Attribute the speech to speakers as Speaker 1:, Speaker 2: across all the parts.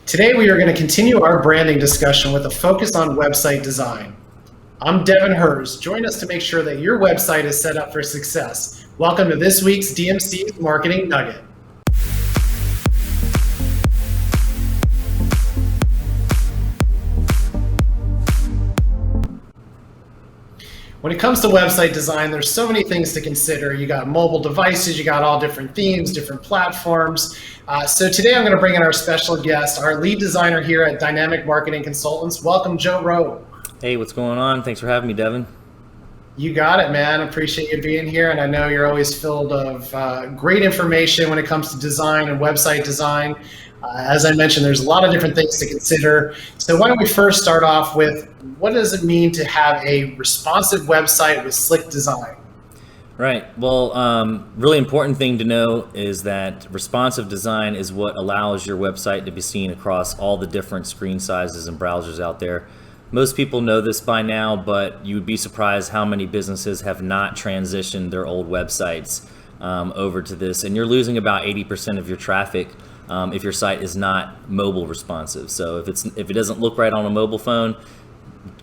Speaker 1: Today we are going to continue our branding discussion with a focus on website design. I'm Devin Hers. Join us to make sure that your website is set up for success. Welcome to this week's DMC Marketing Nugget. When it comes to website design, there's so many things to consider. You got mobile devices, you got all different themes, different platforms. So today I'm going to bring in our special guest, our lead designer here at Dynamic Marketing Consultants. Welcome, Rowe.
Speaker 2: Hey, what's going on? Thanks for having me, Devin.
Speaker 1: You got it, man. Appreciate you being here. And I know you're always filled of great information when it comes to design and website design. As I mentioned, there's a lot of different things to consider. So why don't we first start off with, what does it mean to have a responsive website with slick design?
Speaker 2: Right. Well, really important thing to know is that responsive design is what allows your website to be seen across all the different screen sizes and browsers out there. Most people know this by now, but you would be surprised how many businesses have not transitioned their old websites over to this, and you're losing about 80% of your traffic if your site is not mobile responsive. So if it doesn't look right on a mobile phone,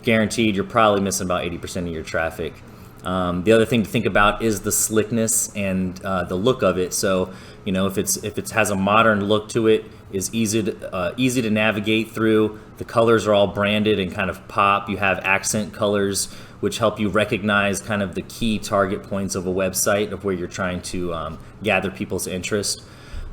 Speaker 2: guaranteed you're probably missing about 80% of your traffic. The other thing to think about is the slickness and the look of it. So, you know, if it has a modern look to it, is easy to navigate through. The colors are all branded and kind of pop. You have accent colors, which help you recognize kind of the key target points of a website of where you're trying to gather people's interest.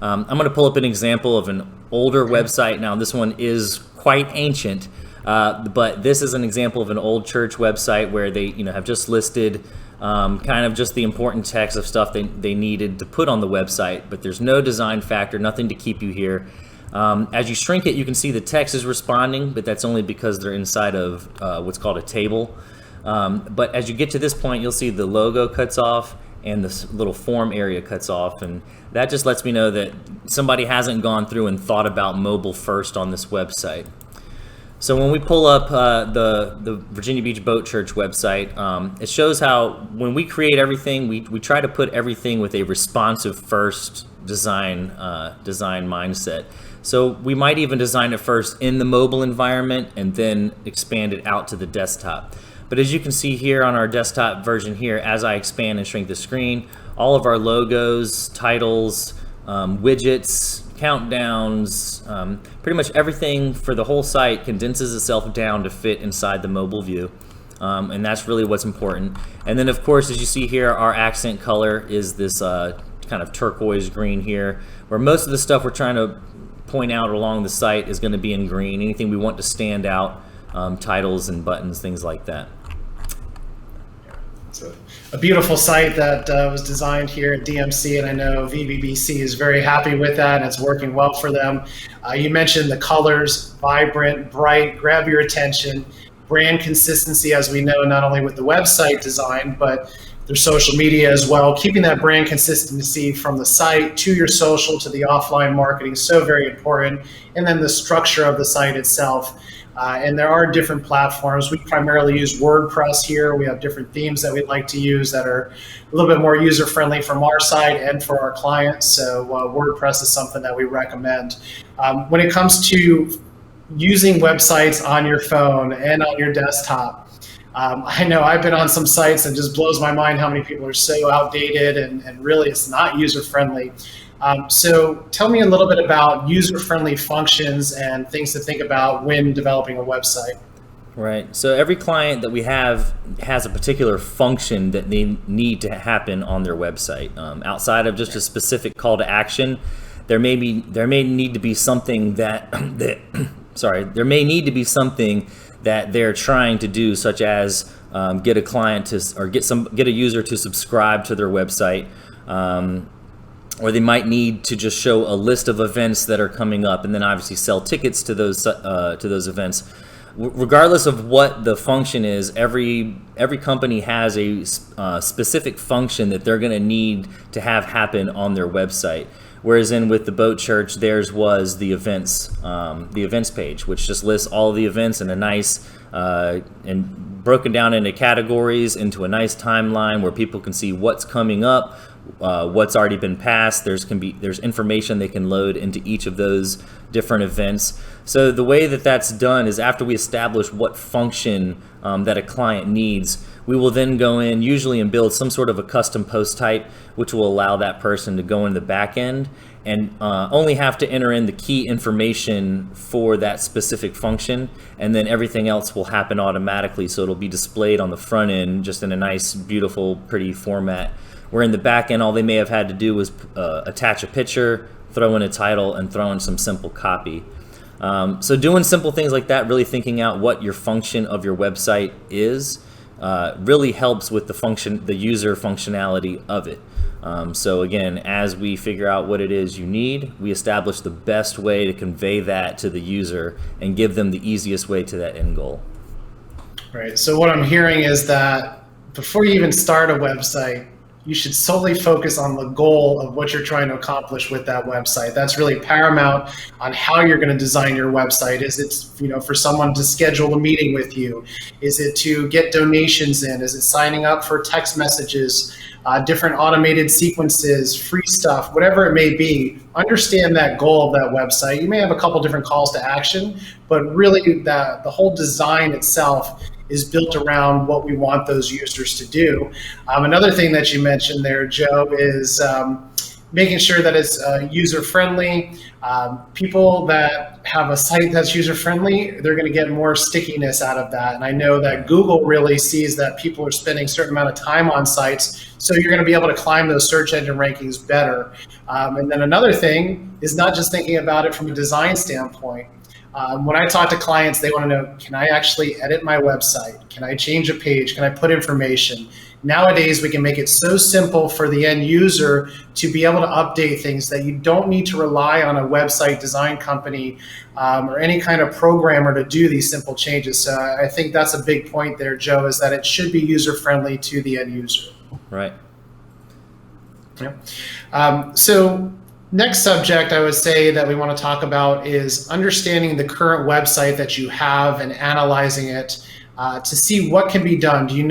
Speaker 2: I'm going to pull up an example of an older website. Now, this one is quite ancient. But this is an example of an old church website where they, have just listed kind of just the important text of stuff they needed to put on the website. But there's no design factor, nothing to keep you here. As you shrink it, you can see the text is responding, but that's only because they're inside of what's called a table. But as you get to this point, you'll see the logo cuts off and this little form area cuts off, and that just lets me know that somebody hasn't gone through and thought about mobile first on this website. So when we pull up the Virginia Beach Boat Church website, it shows how when we create everything, we try to put everything with a responsive first design mindset. So we might even design it first in the mobile environment and then expand it out to the desktop. But as you can see here on our desktop version here, as I expand and shrink the screen, all of our logos, titles, widgets, countdowns, pretty much everything for the whole site condenses itself down to fit inside the mobile view. And that's really what's important. And then of course, as you see here, our accent color is this kind of turquoise green here, where most of the stuff we're trying to point out along the site is going to be in green. Anything we want to stand out, titles and buttons, things like that.
Speaker 1: It's a beautiful site that was designed here at DMC, and I know VBBC is very happy with that, and it's working well for them. You mentioned the colors, vibrant, bright, grab your attention, brand consistency, as we know, not only with the website design, but their social media as well. Keeping that brand consistency from the site to your social to the offline marketing is so very important. And then the structure of the site itself. And there are different platforms. We primarily use WordPress here. We have different themes that we'd like to use that are a little bit more user-friendly from our side and for our clients. So WordPress is something that we recommend. When it comes to using websites on your phone and on your desktop, I know I've been on some sites and it just blows my mind how many people are so outdated and really it's not user-friendly. So tell me a little bit about user-friendly functions and things to think about when developing a website.
Speaker 2: Right. So every client that we have has a particular function that they need to happen on their website. Outside of just a specific call to action, there may need to be something that they're trying to do, such as get a client to or get a user to subscribe to their website. Or they might need to just show a list of events that are coming up, and then obviously sell tickets to those events. Regardless of what the function is, every company has a specific function that they're going to need to have happen on their website. Whereas with the Boat Church, theirs was the events page, which just lists all of the events in a nice and broken down into categories into a nice timeline where people can see what's coming up, what's already been passed. There's information they can load into each of those different events. So the way that that's done is after we establish what function that a client needs, we will then go in usually and build some sort of a custom post type, which will allow that person to go into the back end and only have to enter in the key information for that specific function, and then everything else will happen automatically. So it'll be displayed on the front end just in a nice, beautiful, pretty format, where in the back end all they may have had to do was attach a picture, throw in a title, and throw in some simple copy. So doing simple things like that, really thinking out what your function of your website is, really helps with the user functionality of it. So again, as we figure out what it is you need, we establish the best way to convey that to the user and give them the easiest way to that end goal.
Speaker 1: Right. So what I'm hearing is that before you even start a website, you should solely focus on the goal of what you're trying to accomplish with that website. That's really paramount on how you're going to design your website. Is it, for someone to schedule a meeting with you? Is it to get donations in? Is it signing up for text messages, different automated sequences, free stuff, whatever it may be? Understand that goal of that website. You may have a couple different calls to action, but really the whole design itself is built around what we want those users to do. Another thing that you mentioned there, Joe, is making sure that it's user-friendly. People that have a site that's user-friendly, they're going to get more stickiness out of that. And I know that Google really sees that people are spending a certain amount of time on sites, so you're going to be able to climb those search engine rankings better. And then another thing is not just thinking about it from a design standpoint. When I talk to clients, they want to know, can I actually edit my website? Can I change a page? Can I put information? Nowadays, we can make it so simple for the end user to be able to update things that you don't need to rely on a website design company or any kind of programmer to do these simple changes. So I think that's a big point there, Joe, is that it should be user-friendly to the end user.
Speaker 2: Right.
Speaker 1: Yeah. So next subject I would say that we want to talk about is understanding the current website that you have and analyzing it to see what can be done. Do you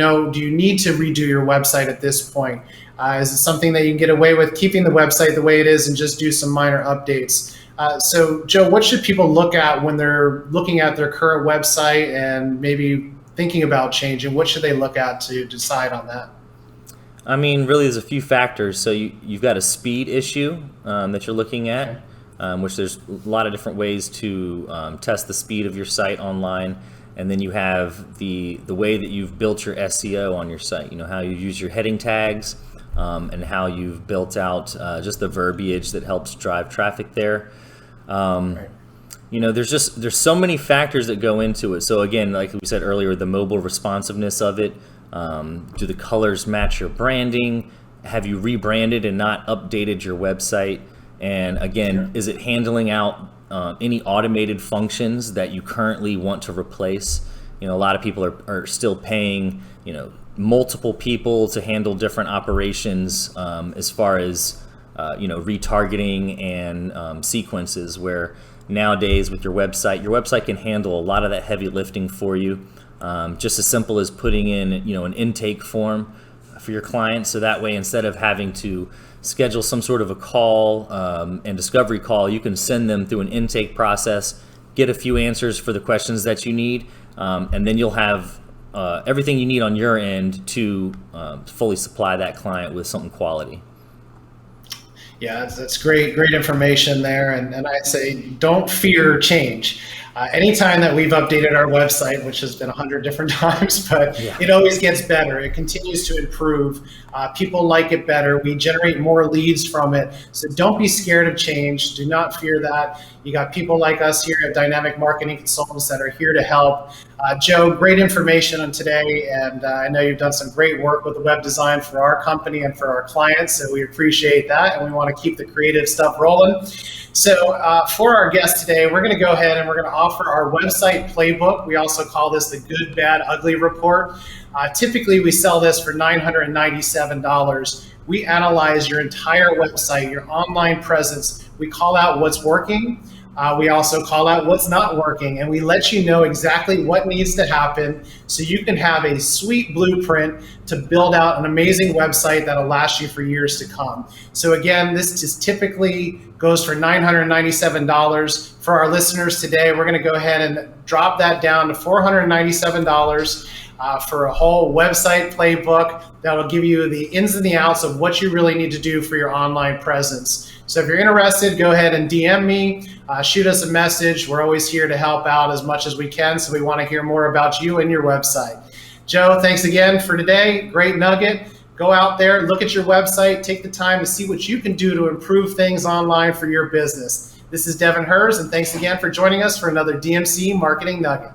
Speaker 1: need to redo your website at this point? Is it something that you can get away with keeping the website the way it is and just do some minor updates? So Joe, what should people look at when they're looking at their current website and maybe thinking about changing? What should they look at to decide on that?
Speaker 2: I mean, really, there's a few factors. So you've got a speed issue that you're looking at, which there's a lot of different ways to test the speed of your site online. And then you have the way that you've built your SEO on your site, how you use your heading tags and how you've built out just the verbiage that helps drive traffic there.
Speaker 1: Right.
Speaker 2: There's so many factors that go into it. So again, like we said earlier, the mobile responsiveness of it. Do the colors match your branding? Have you rebranded and not updated your website? And again, is it handling out any automated functions that you currently want to replace? A lot of people are still paying, multiple people to handle different operations as far as, retargeting and sequences, where nowadays with your website can handle a lot of that heavy lifting for you. Just as simple as putting in, an intake form for your client. So that way, instead of having to schedule some sort of a call and discovery call, you can send them through an intake process, get a few answers for the questions that you need, and then you'll have everything you need on your end to fully supply that client with something quality.
Speaker 1: Yeah, that's great information there. And I'd say don't fear change. Anytime that we've updated our website, which has been 100 different times, but It always gets better. It continues to improve. People like it better. We generate more leads from it. So don't be scared of change. Do not fear that. You got people like us here at Dynamic Marketing Consultants that are here to help. Joe, great information on today, and I know you've done some great work with the web design for our company and for our clients, so we appreciate that, and we want to keep the creative stuff rolling. So for our guest today, we're going to go ahead and we're going to offer our website playbook. We also call this the Good, Bad, Ugly Report. Typically, we sell this for $997. We analyze your entire website, your online presence. We call out what's working, We also call out what's not working, and we let you know exactly what needs to happen so you can have a sweet blueprint to build out an amazing website that'll last you for years to come. So again, this just typically goes for $997. For our listeners today, we're going to go ahead and drop that down to $497 for a whole website playbook that will give you the ins and the outs of what you really need to do for your online presence. So if you're interested, go ahead and DM me, shoot us a message. We're always here to help out as much as we can, so we want to hear more about you and your website. Joe, thanks again for today. Great nugget. Go out there, look at your website, take the time to see what you can do to improve things online for your business. This is Devin Hers, and thanks again for joining us for another DMC Marketing Nugget.